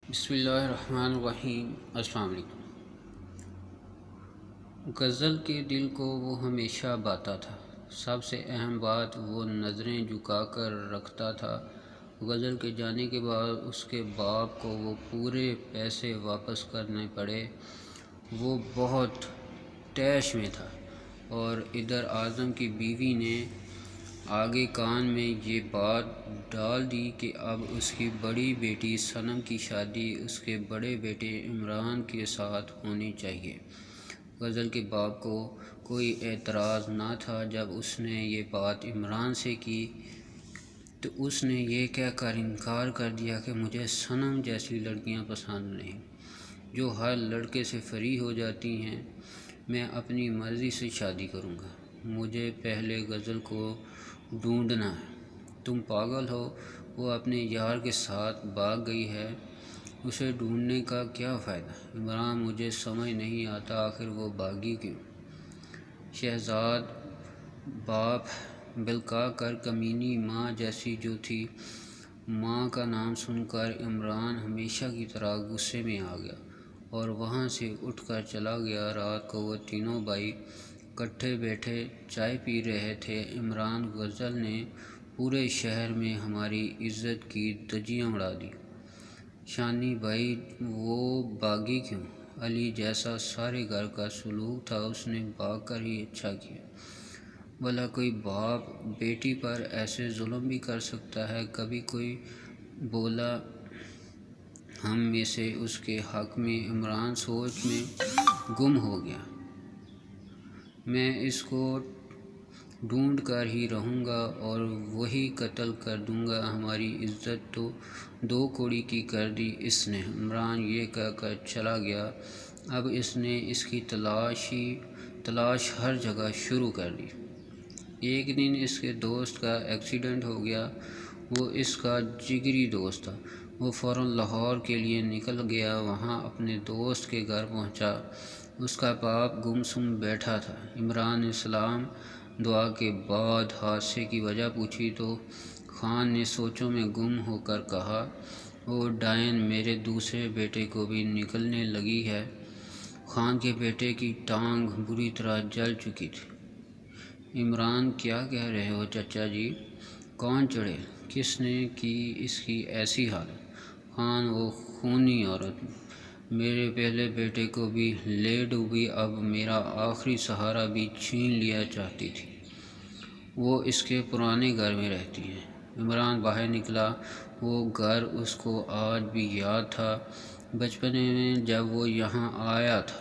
بسم اللہ الرحمن الرحیم۔ السلام علیکم۔ غزل کے دل کو وہ ہمیشہ باتا تھا، سب سے اہم بات وہ نظریں جھکا کر رکھتا تھا۔ غزل کے جانے کے بعد اس کے باپ کو وہ پورے پیسے واپس کرنے پڑے۔ وہ بہت طیش میں تھا، اور ادھر اعظم کی بیوی نے آگے کان میں یہ بات ڈال دی کہ اب اس کی بڑی بیٹی صنم کی شادی اس کے بڑے بیٹے عمران کے ساتھ ہونی چاہیے۔ غزل کے باپ کو کوئی اعتراض نہ تھا۔ جب اس نے یہ بات عمران سے کی تو اس نے یہ کہہ کر انکار کر دیا کہ مجھے صنم جیسی لڑکیاں پسند نہیں، جو ہر لڑکے سے فری ہو جاتی ہیں۔ میں اپنی مرضی سے شادی کروں گا۔ مجھے پہلے غزل کو ڈھونڈنا ہے۔ تم پاگل ہو، وہ اپنے یار کے ساتھ بھاگ گئی ہے، اسے ڈھونڈنے کا کیا فائدہ؟ عمران، مجھے سمجھ نہیں آتا آخر وہ بھاگی کیوں؟ شہزاد باپ بلکا کر کمینی ماں جیسی جو تھی۔ ماں کا نام سن کر عمران ہمیشہ کی طرح غصے میں آ گیا اور وہاں سے اٹھ کر چلا گیا۔ رات کو وہ تینوں بھائی کٹھے بیٹھے چائے پی رہے تھے۔ عمران، غزل نے پورے شہر میں ہماری عزت کی دھجیاں اڑا دی۔ شانی بھائی، وہ بھاگی کیوں؟ علی جیسا سارے گھر کا سلوک تھا، اس نے بھاگ کر ہی اچھا کیا۔ بھلا کوئی باپ بیٹی پر ایسے ظلم بھی کر سکتا ہے؟ کبھی کوئی بولا ہم میں سے اس کے حق میں؟ عمران سوچ میں گم ہو گیا۔ میں اس کو ڈھونڈ کر ہی رہوں گا اور وہی قتل کر دوں گا۔ ہماری عزت تو دو کوڑی کی کر دی اس نے۔ عمران یہ کہہ کر چلا گیا۔ اب اس نے اس کی تلاش ہر جگہ شروع کر دی۔ ایک دن اس کے دوست کا ایکسیڈنٹ ہو گیا۔ وہ اس کا جگری دوست تھا۔ وہ فوراً لاہور کے لیے نکل گیا۔ وہاں اپنے دوست کے گھر پہنچا۔ اس کا باپ گمسم بیٹھا تھا۔ عمران نے سلام دعا کے بعد حادثے کی وجہ پوچھی تو خان نے سوچوں میں گم ہو کر کہا، وہ ڈائن میرے دوسرے بیٹے کو بھی نکلنے لگی ہے۔ خان کے بیٹے کی ٹانگ بری طرح جل چکی تھی۔ عمران، کیا کہہ رہے ہو چچا جی؟ کون چڑیل؟ کس نے کی اس کی ایسی حالت؟ خان، وہ خونی عورت میرے پہلے بیٹے کو بھی لے ڈوبی، اب میرا آخری سہارا بھی چھین لیا چاہتی تھی۔ وہ اس کے پرانے گھر میں رہتی ہے۔ عمران باہر نکلا۔ وہ گھر اس کو آج بھی یاد تھا۔ بچپنے میں جب وہ یہاں آیا تھا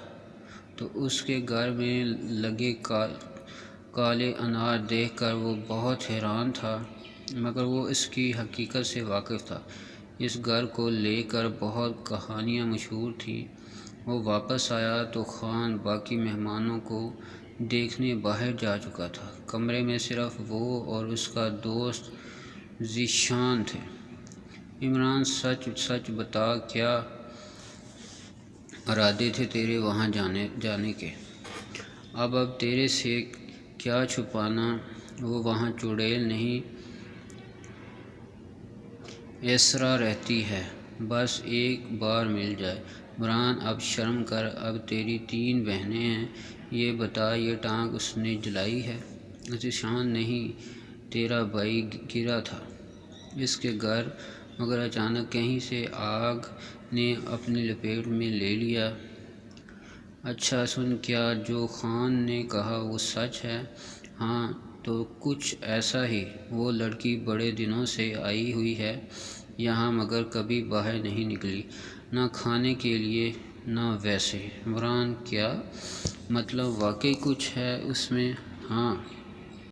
تو اس کے گھر میں لگے کالے انار دیکھ کر وہ بہت حیران تھا، مگر وہ اس کی حقیقت سے واقف تھا۔ اس گھر کو لے کر بہت کہانیاں مشہور تھیں۔ وہ واپس آیا تو خان باقی مہمانوں کو دیکھنے باہر جا چکا تھا۔ کمرے میں صرف وہ اور اس کا دوست ذیشان تھے۔ عمران، سچ بتا، کیا ارادے تھے تیرے وہاں جانے کے؟ اب تیرے سے کیا چھپانا؟ وہ وہاں چڑیل نہیں، ایسرا رہتی ہے، بس ایک بار مل جائے۔ عمران، اب شرم کر، اب تیری 3 بہنیں ہیں، یہ بتا یہ ٹانگ اس نے جلائی ہے؟ ذیشان، نہیں، تیرا بھائی گرا تھا اس کے گھر، مگر اچانک کہیں سے آگ نے اپنی لپیٹ میں لے لیا۔ اچھا سن، کیا جو خان نے کہا وہ سچ ہے؟ ہاں تو کچھ ایسا ہی۔ وہ لڑکی بڑے دنوں سے آئی ہوئی ہے یہاں، مگر کبھی باہر نہیں نکلی، نہ کھانے کے لیے نہ ویسے۔ عمران، کیا مطلب؟ واقعی کچھ ہے اس میں؟ ہاں۔